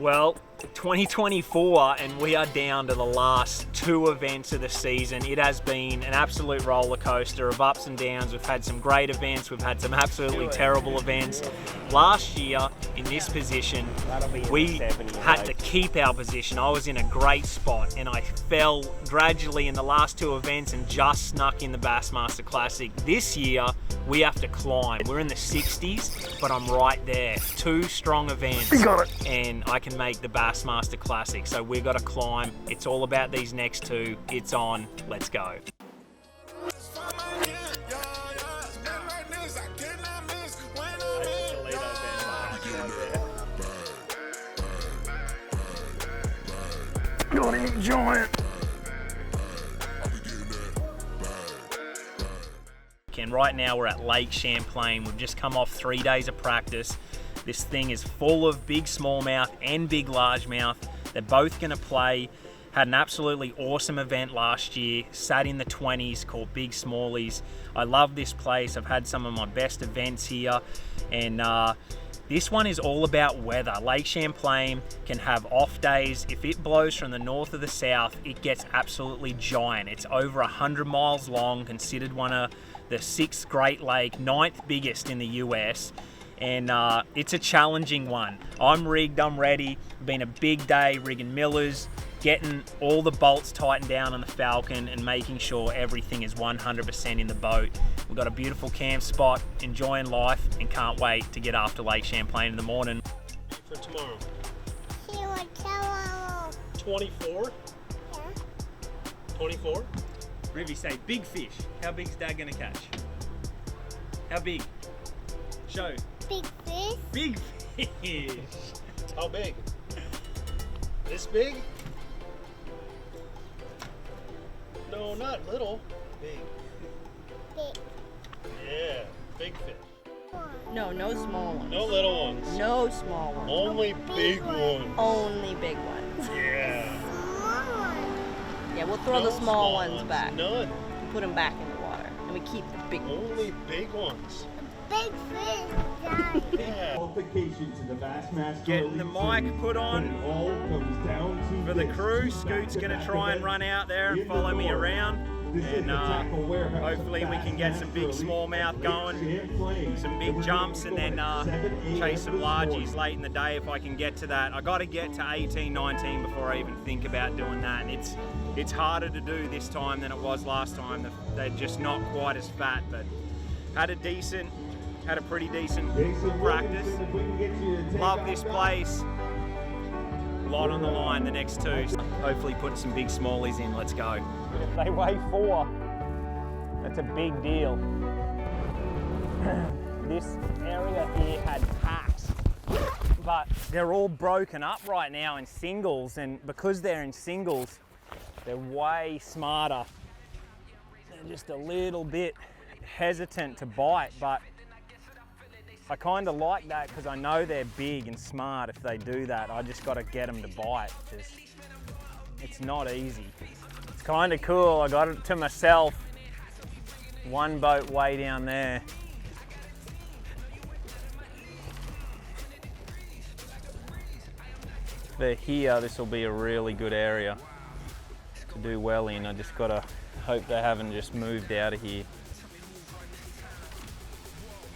Well, 2024 and we are down to the last two events of the season. It has been an absolute roller coaster of ups and downs. We've had some great events, we've had some absolutely terrible events. Last year in this position, we had to keep our position. I was in a great spot and I fell gradually in the last two events and just snuck in the Bassmaster Classic. This year, we have to climb. We're in the 60s, but I'm right there. Two strong events. You got it. And I can make the Bassmaster Classic. So we've got to climb. It's all about these next two. It's on. Let's go. Gotta enjoy it. And right now we're at Lake Champlain. We've just come off 3 days of practice. This thing is full of big smallmouth and big largemouth. They're both gonna play. Had an absolutely awesome event last year, sat in the 20s, called Big Smallies. I love this place. I've had some of my best events here, and this one is all about weather. Lake Champlain can have off days. If it blows from the north or the south, it gets absolutely giant. It's over 100 miles long, considered one of the 6th Great Lake, 9th biggest in the US. And it's a challenging one. I'm rigged, I'm ready. Been a big day rigging millers, getting all the bolts tightened down on the Falcon and making sure everything is 100% in the boat. We've got a beautiful camp spot, enjoying life, and can't wait to get after Lake Champlain in the morning. For tomorrow. 24? Yeah. 24? Rivy, say big fish. How big's Dad gonna catch? How big? Show. Big fish. Big fish. How big? This big? No, not little. Big. Big. Yeah, big fish. No, no small ones. No little ones. No small ones. Only big ones. Only big ones. Yeah. Yeah, we'll throw No the small ones back. None. Put them back in the water. And we keep the big ones. Only big ones. Big fish. Daddy. Yeah. Qualification to the Bassmaster Getting the Elite mic put on Series, but it all comes down to for the this. crew. Scoot's gonna try and run out there and follow me around. This is And the tackle warehouse hopefully of we can get some big Bassmaster smallmouth Elite going, Champlain. some big jumps, and then 7 chase some this largies morning. late in the day if I can get to that. I got to get to 18, 19 before I even think about doing that. And it's harder to do this time than it was last time. They're just not quite as fat, but had a pretty decent practice. Love this place. A lot on the line the next two. Hopefully putting some big smallies in. Let's go. They weigh 4. That's a big deal. This area here had packs, but they're all broken up right now in singles, and because they're in singles, they're way smarter. They're just a little bit hesitant to bite, but I kind of like that because I know they're big and smart if they do that. I just got to get them to bite because it's not easy. It's kind of cool. I got it to myself. One boat way down there. For here, this will be a really good area to do well in. I just got to hope they haven't just moved out of here.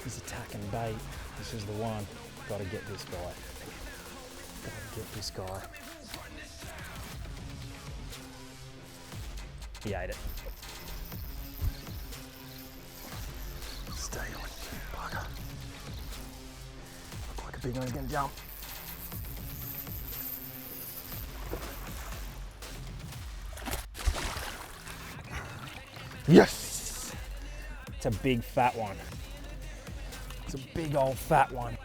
He's attacking bait. This is the one. Got to get this guy. Got to get this guy. He ate it. Stay on, you bugger. Look like a big one can jump. Yes! It's a big fat one. It's a big old fat one.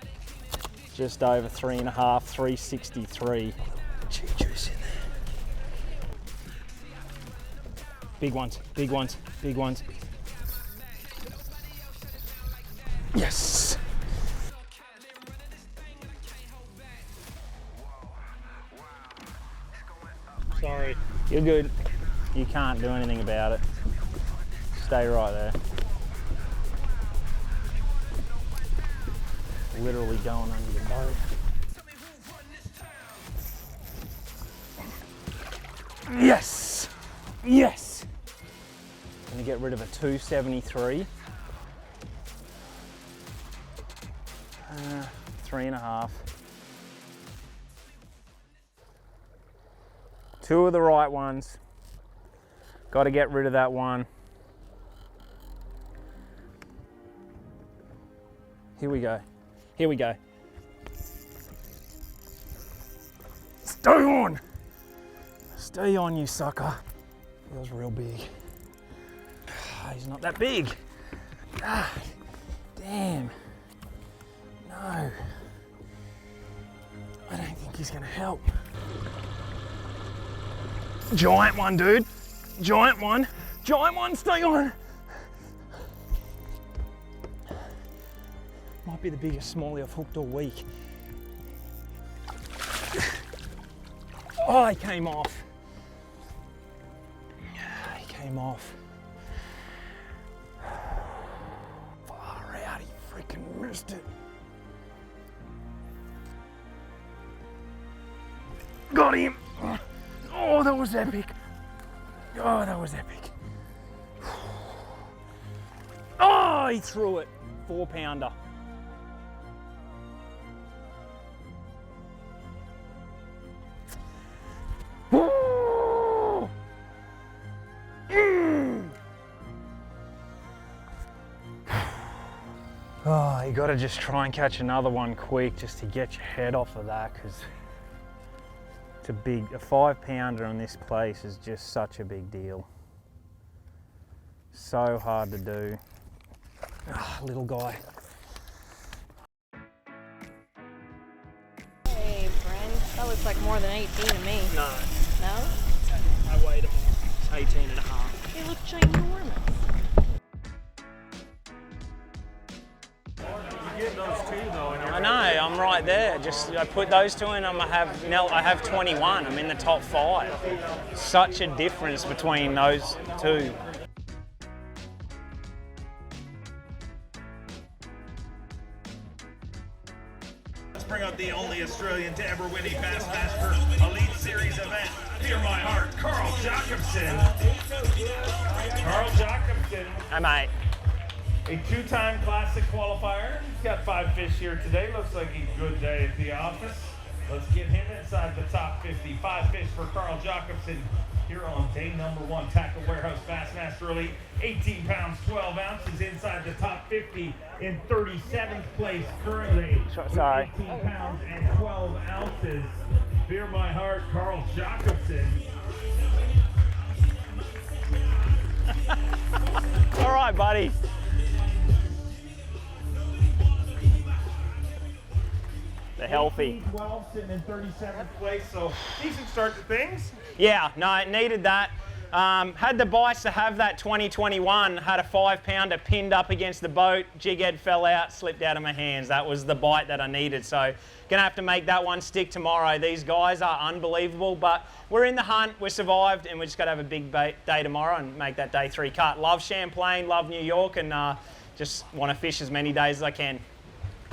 Just over 3.5, 363. Gee, juice in there. Big ones, big ones, big ones. Yes! Sorry. You're good. You can't do anything about it. Stay right there. Literally going under the boat. Yes! Yes! Gonna get rid of a 273. 3.5. 2 of the right ones. Got to get rid of that one. Here we go. Here we go. Stay on! Stay on, you sucker. Feels real big. He's not that big. God damn. No. I don't think he's gonna help. Giant one, dude. Giant one. Giant one, stay on. Might be the biggest smallie I've hooked all week. Oh, he came off. He came off. Far out, he freaking missed it. Got him. Oh, that was epic. Oh, that was epic. Oh, he threw it. 4-pounder. Oh, you gotta just try and catch another one quick just to get your head off of that, because it's a 5-pounder on this place is just such a big deal. So hard to do. Oh, little guy. Hey, friend. That looks like more than 18 to me. No, No? I weighed them all. It's 18.5. They look ginormous. I know, I'm right there. Just I put those two in, I have 21. I'm in the top 5. Such a difference between those two. Let's bring out the only Australian to ever win a Bassmaster Elite Series event. Hear my heart, Carl Jacobson. Carl Jacobson, Hey mate. a 2-time classic qualifier. He's got 5 fish here today. Looks like a good day at the office. Let's get him inside the top 50. 5 fish for Carl Jacobson here on day number 1. Tackle Warehouse Bassmaster Elite. 18 pounds, 12 ounces inside the top 50 in 37th place currently. Sorry. 18 pounds and 12 ounces. Fear my heart, Carl Jacobson. All right, buddy. They're healthy. 12 sitting in 37th place, so decent start to things. Yeah, no, it needed that. Had the bites to have that 2021, had a 5-pounder pinned up against the boat, jig head fell out, slipped out of my hands. That was the bite that I needed, so gonna have to make that one stick tomorrow. These guys are unbelievable, but we're in the hunt, we survived, and we just gotta have a big day tomorrow and make that day 3 cut. Love Champlain, love New York, and just wanna fish as many days as I can.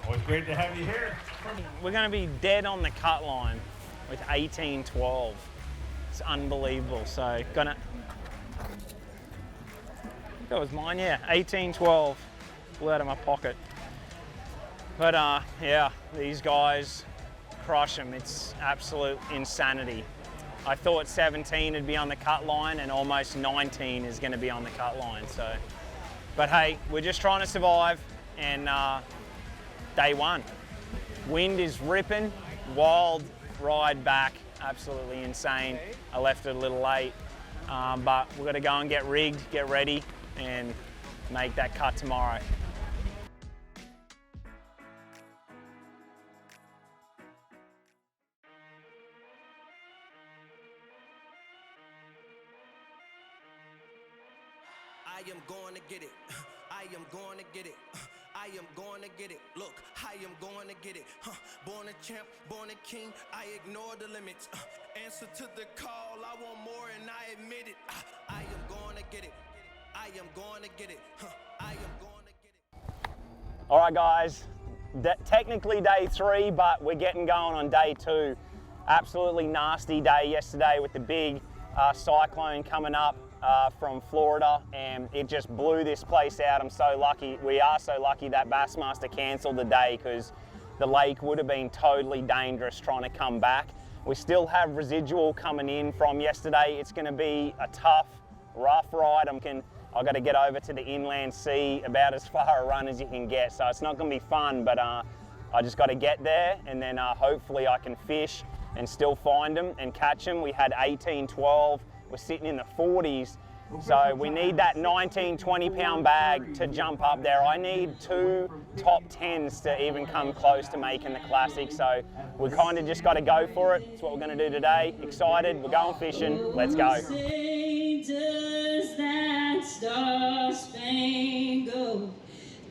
Always great to have you here. We're gonna be dead on the cut line with 18-12. It's unbelievable, so that was mine, yeah, 18-12, flew out of my pocket. But yeah, these guys crush them. It's absolute insanity. I thought 17 would be on the cut line and almost 19 is gonna be on the cut line, so. But hey, we're just trying to survive, and day 1. Wind is ripping, wild ride back, absolutely insane. I left it a little late, but we've got to go and get rigged, get ready, and make that cut tomorrow. I am going to get it. I am going to get it. I am going to get it. Look, I am going to get it. Born a champ, born a king. I ignore the limits. Answer to the call. I want more and I admit it. I am going to get it. I am going to get it. I am going to get it. All right, guys. Technically day 3, but we're getting going on day 2. Absolutely nasty day yesterday with the big cyclone coming up from Florida, and it just blew this place out. I'm so lucky. We are so lucky that Bassmaster cancelled the day, because the lake would have been totally dangerous trying to come back. We still have residual coming in from yesterday. It's going to be a tough, rough ride. I've got to get over to the inland sea, about as far a run as you can get. So it's not going to be fun, but I just got to get there, and then hopefully I can fish and still find them and catch them. We had 18, 12. We're sitting in the 40s. So we need that 19, 20 pound bag to jump up there. I need 2 top 10s to even come close to making the classic. So we kind of just got to go for it. That's what we're going to do today. Excited, we're going fishing. Let's go. Does that star-spangled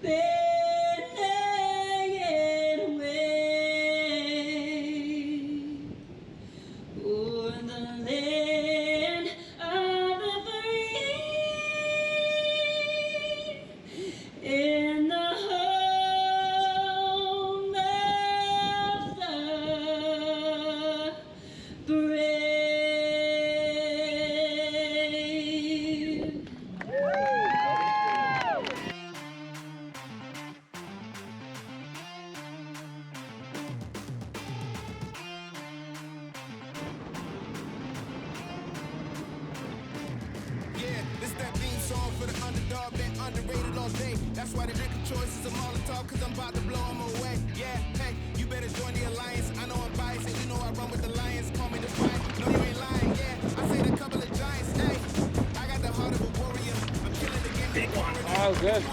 banner yet wave o'er the land of the free in the home of the brave? Yeah, this that theme song for the underdog, that underrated all day. That's why the drink of choice is a Molotov, cause I'm about to blow them away. Yeah, hey, you better join the alliance. I know I'm biased, and you know I run with the Lions. Call me the fight, no you ain't lying, yeah. I said a couple of giants, hey. I got the heart of a warrior. I'm killing the game. Big one. Oh, good.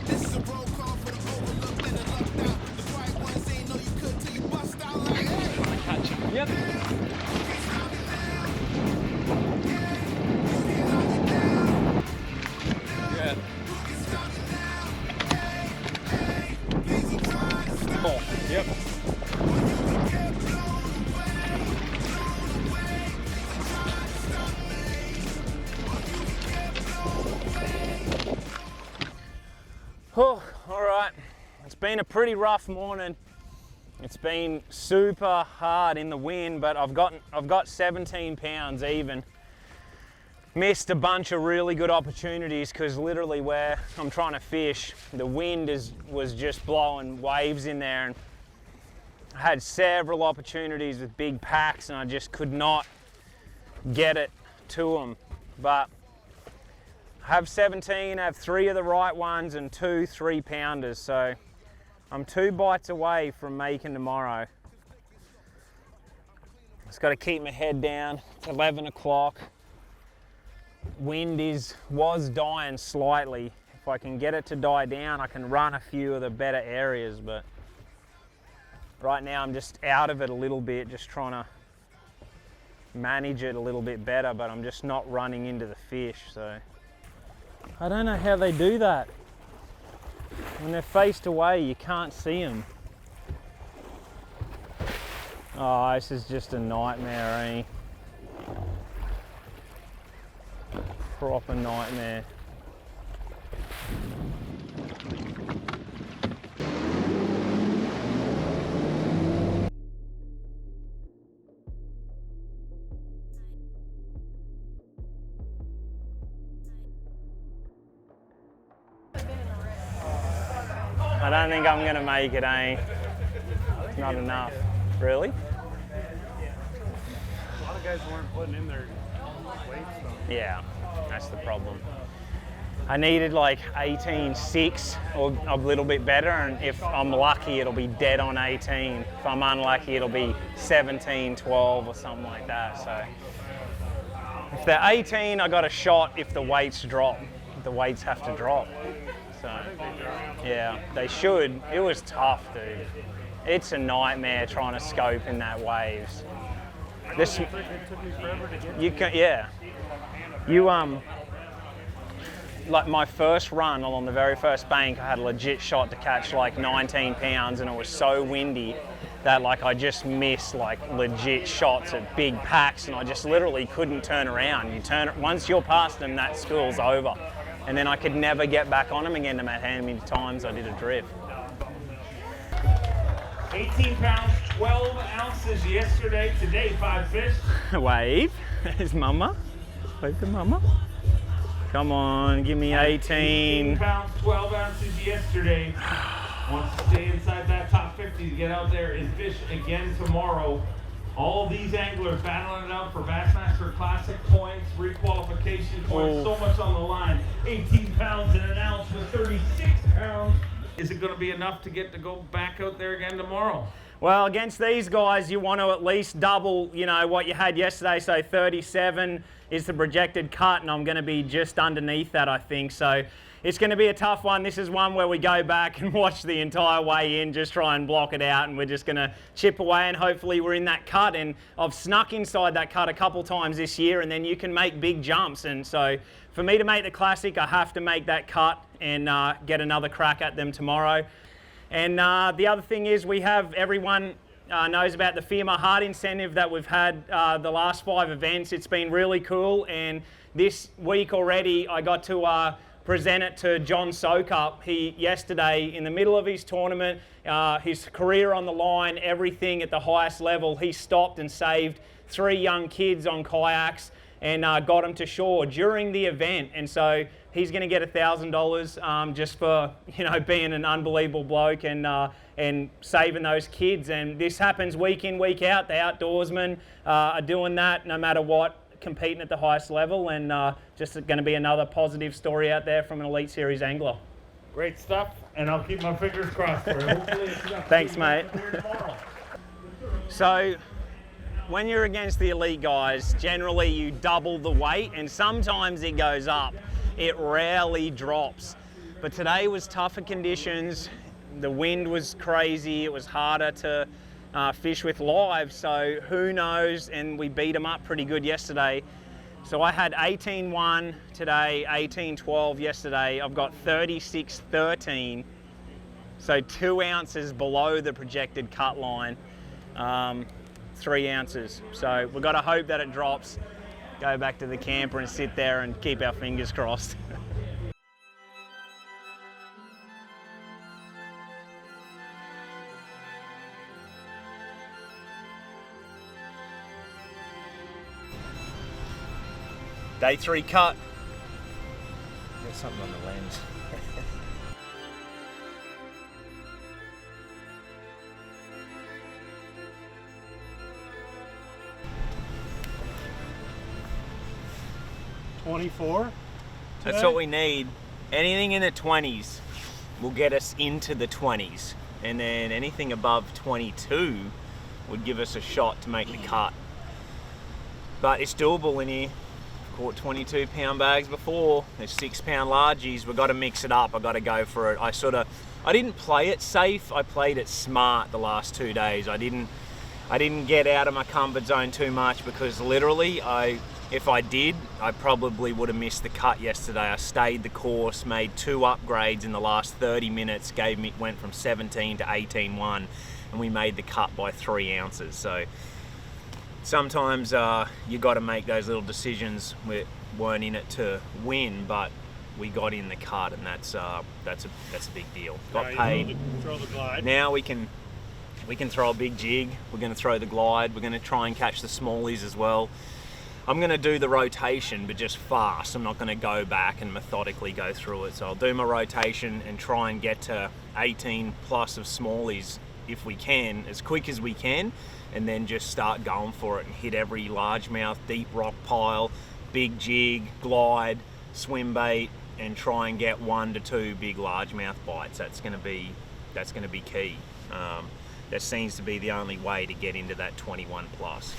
This is a roll call for the overlooked and the lucked out. The quiet ones ain't know you could till you bust out like, hey. Catch him. Yep. Good. Cool. Yep. Oh, all right. It's been a pretty rough morning. It's been super hard in the wind, but I've got 17 pounds even. Missed a bunch of really good opportunities because literally where I'm trying to fish, the wind was just blowing waves in there, and I had several opportunities with big packs and I just could not get it to them. But I have 17, I have 3 of the right ones and 2 3-pounders, so I'm 2 bites away from making tomorrow. Just got to keep my head down. It's 11 o'clock. Wind was dying slightly. If I can get it to die down, I can run a few of the better areas, but right now I'm just out of it a little bit, just trying to manage it a little bit better, but I'm just not running into the fish, so. I don't know how they do that. When they're faced away, you can't see them. Oh, this is just a nightmare, eh? Proper nightmare. I don't think I'm gonna make it, eh? It's not enough. Really? A lot of guys weren't putting in their weights though. Yeah, that's the problem. I needed like 18.6 or a little bit better, and if I'm lucky, it'll be dead on 18. If I'm unlucky, it'll be 17, 12 or something like that. So if they're 18, I got a shot if the weights drop. The weights have to drop. So yeah, they should. It was tough, dude. It's a nightmare trying to scope in that waves. This, it took me forever to get you can, yeah. You like my first run along the very first bank, I had a legit shot to catch like 19 pounds, and it was so windy that like I just missed like legit shots at big packs, and I just literally couldn't turn around. Once you're past them, that school's over. And then I could never get back on them again, no matter how many times I did a drift. He 18 pounds, 12 ounces yesterday. Today, 5 fish. Wave. There's mama. Wave to mama. Come on, give me 18. 18 pounds, 12 ounces yesterday. Wants to stay inside that top 50 to get out there and fish again tomorrow. All these anglers battling it out for Bassmaster Classic points, requalification points, so much on the line. 18 pounds and an ounce with 36 pounds. Is it going to be enough to get to go back out there again tomorrow? Well, against these guys, you want to at least double, you know, what you had yesterday. So 37 is the projected cut, and I'm going to be just underneath that, I think. So it's going to be a tough one. This is one where we go back and watch the entire way in, just try and block it out, and we're just going to chip away, and hopefully we're in that cut. And I've snuck inside that cut a couple times this year, and then you can make big jumps. And so for me to make the Classic, I have to make that cut and get another crack at them tomorrow. And the other thing is, we have everyone knows about the Fear My Heart incentive that we've had the last 5 events. It's been really cool, and this week already I got to present it to John Sokup. He yesterday, in the middle of his tournament, his career on the line, everything at the highest level, he stopped and saved 3 young kids on kayaks and got them to shore during the event. And so he's going to get $1,000 just for, you know, being an unbelievable bloke and saving those kids. And this happens week in, week out. The outdoorsmen are doing that no matter what, competing at the highest level, and just going to be another positive story out there from an Elite Series angler. Great stuff, and I'll keep my fingers crossed for it. Hopefully it's enough. Thanks, mate. So when you're against the elite guys, generally you double the weight, and sometimes it goes up. It rarely drops. But today was tougher conditions. The wind was crazy. It was harder to fish with live, so who knows, and we beat them up pretty good yesterday. So I had 18-1 today, 18-12 yesterday. I've got 36-13, so 2 ounces below the projected cut line, 3 ounces. So we've got to hope that it drops, go back to the camper and sit there and keep our fingers crossed. Day 3 cut. There's something on the lens. $24. That's what we need. Anything in the 20s will get us into the 20s. And then anything above 22 would give us a shot to make the cut. But it's doable in here. Caught 22-pound bags before. There's 6-pound largies. We've got to mix it up. I've got to go for it. I didn't play it safe. I played it smart the last 2 days. I didn't get out of my comfort zone too much, because literally, if I did, I probably would have missed the cut yesterday. I stayed the course, made 2 upgrades in the last 30 minutes, went from 17 to 18-1, and we made the cut by 3 ounces. So sometimes you got to make those little decisions. We weren't in it to win, but we got in the cut, and that's a big deal. Got paid. Throw the glide. Now we can throw a big jig. We're going to throw the glide. We're going to try and catch the smallies as well. I'm going to do the rotation, but just fast. I'm not going to go back and methodically go through it. So I'll do my rotation and try and get to 18 plus of smallies if we can, as quick as we can, and then just start going for it and hit every largemouth, deep rock pile, big jig, glide, swim bait, and try and get 1 to 2 big largemouth bites. That's going to be key. That seems to be the only way to get into that 21 plus.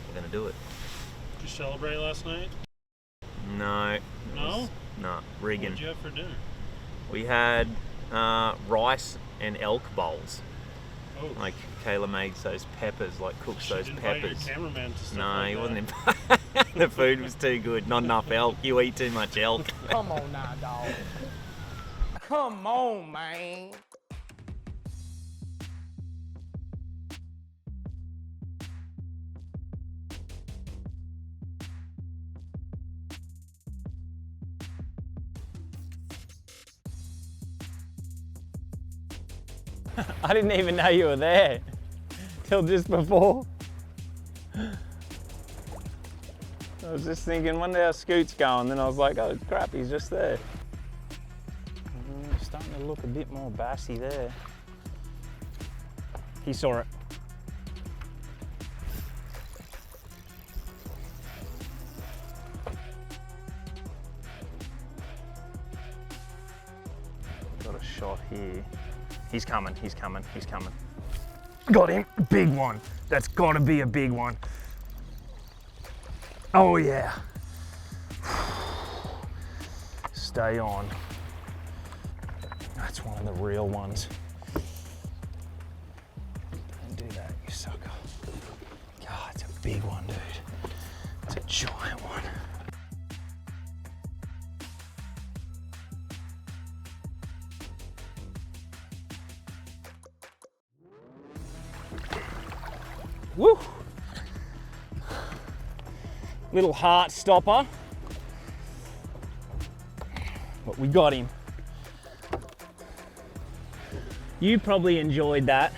We're going to do it. Did you celebrate last night? No. No? No, rigging. What did you have for dinner? We had rice and elk bowls. Oh. Like Kayla makes those peppers, like cooks those peppers. Your cameraman to stuff No, like he that. wasn't invited. The food was too good. Not enough elk. You eat too much elk. Come on now, dog. Come on, man. I didn't even know you were there till just before. I was just thinking, wonder how Scoot's going. Then I was like, oh crap, he's just there. Starting to look a bit more bassy there. He saw it. Got a shot here. He's coming, he's coming, he's coming. Got him, big one. That's gotta be a big one. Oh yeah. Stay on. That's one of the real ones. Don't do that, you sucker. God, it's a big one, dude. It's a giant one. Woo! Little heart stopper. But we got him. You probably enjoyed that.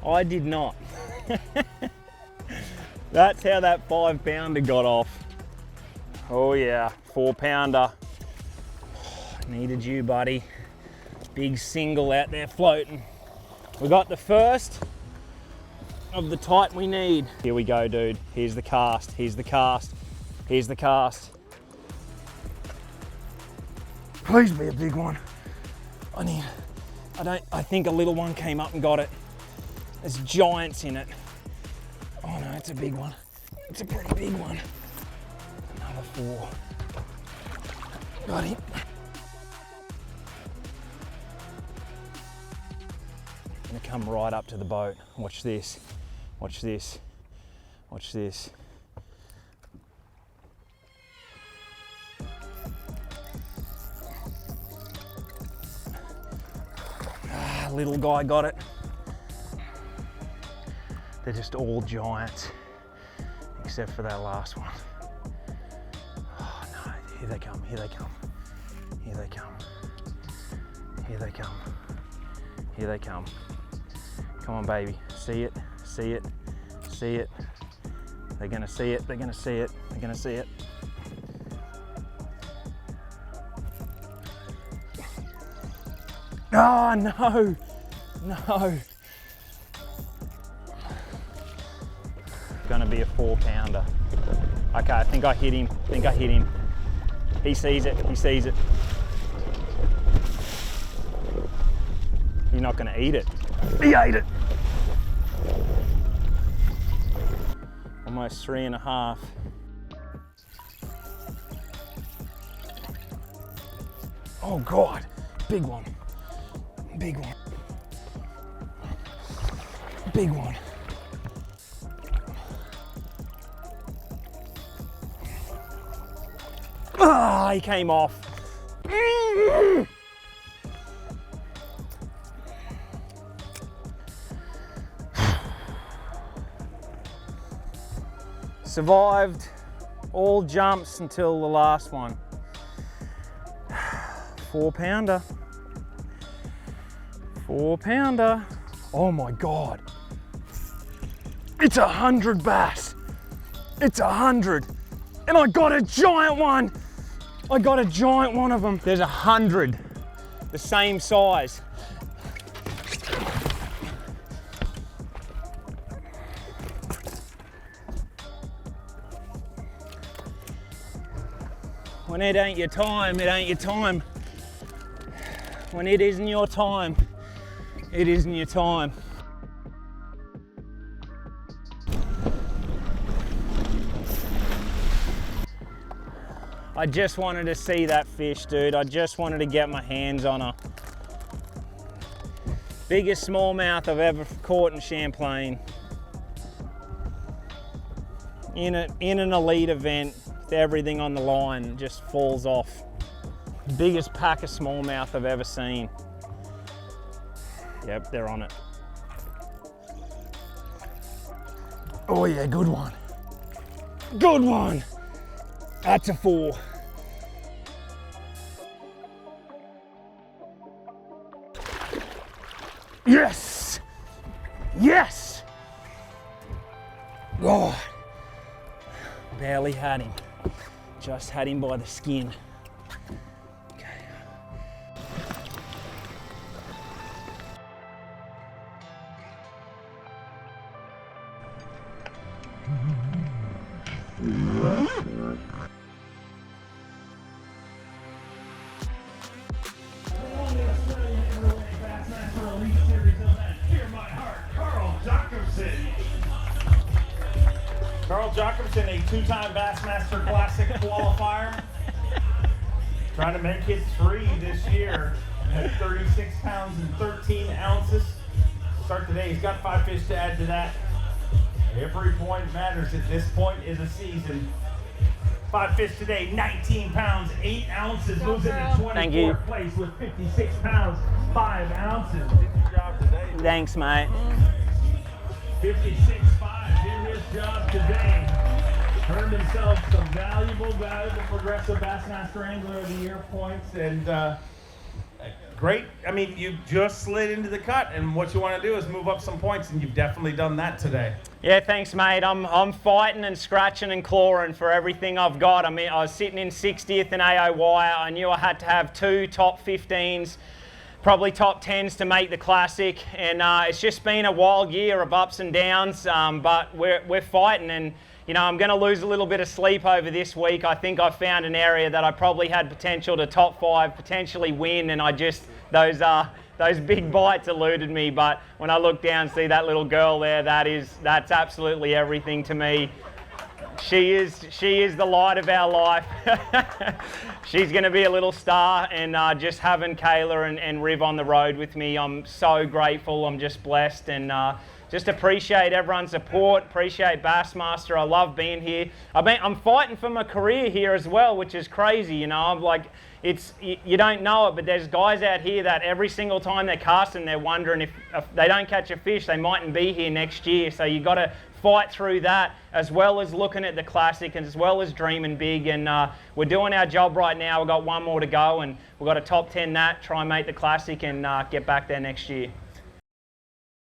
I did not. That's how that 5 pounder got off. Oh yeah, 4 pounder. Needed you, buddy. Big single out there floating. We got the first of the type we need. Here we go, dude. Here's the cast, here's the cast, here's the cast. Please be a big one. I think a little one came up and got it. There's giants in it. Oh no, it's a big one. It's a pretty big one. Another 4. Got him. Gonna come right up to the boat. Watch this. Watch this. Watch this. Little guy got it. They're just all giants, except for that last one. Oh no, here they come, here they come, here they come, here they come, here they come. Come on, baby, see it, see it, see it. They're gonna see it, they're gonna see it, they're gonna see it. Oh no, no. Gonna be a 4 pounder. Okay, I think I hit him, I think I hit him. He sees it, he sees it. You're not gonna eat it. He ate it. Almost 3.5. Oh God, big one. Big one. Big one. Ah, he came off. Survived all jumps until the last one. 4 pounder. 4 pounder. Oh my God. It's 100 bass. It's 100. And I got a giant one. I got a giant one of them. There's 100, the same size. When it ain't your time, it ain't your time. When it isn't your time, it isn't your time. I just wanted to see that fish, dude. I just wanted to get my hands on her. Biggest smallmouth I've ever caught in Champlain. In an elite event, with everything on the line, just falls off. Biggest pack of smallmouth I've ever seen. Yep, they're on it. Oh yeah, good one. Good one. That's a 4. Yes! Yes! God. Barely had him. Just had him by the skin. Carl Jacobson, a two-time Bassmaster Classic qualifier. Trying to make his three this year at 36 pounds and 13 ounces. Start today, he's got 5 fish to add to that. Every point matters at this point in the season. 5 fish today, 19 pounds, 8 ounces. Moves into 24th place with 56 pounds, 5 ounces. Good job today. Thanks, mate. 56.5 did his job today. Earned himself some valuable Progressive Bassmaster Angler of the Year points, and great. I mean, you just slid into the cut, and what you want to do is move up some points, and you've definitely done that today. Yeah, thanks, mate. I'm fighting and scratching and clawing for everything I've got. I mean, I was sitting in 60th in AOY. I knew I had to have 2 top 15s, probably top 10s to make the Classic, and it's just been a wild year of ups and downs, but we're fighting, and you know, I'm going to lose a little bit of sleep over this week. I think I found an area that I probably had potential to top 5, potentially win, and I just, those big bites eluded me. But when I look down and see that little girl there, that's absolutely everything to me. She is the light of our life. She's going to be a little star, and just having Kayla and Riv on the road with me, I'm so grateful. I'm just blessed, and just appreciate everyone's support, appreciate Bassmaster. I love being here. I'm fighting for my career here as well, which is crazy, you know. I'm like, you don't know it, but there's guys out here that every single time they're casting, they're wondering if they don't catch a fish, they mightn't be here next year. So you got to fight through that, as well as looking at the Classic, and as well as dreaming big. And we're doing our job right now. We've got one more to go, and we've got a top 10 try and make the Classic and get back there next year.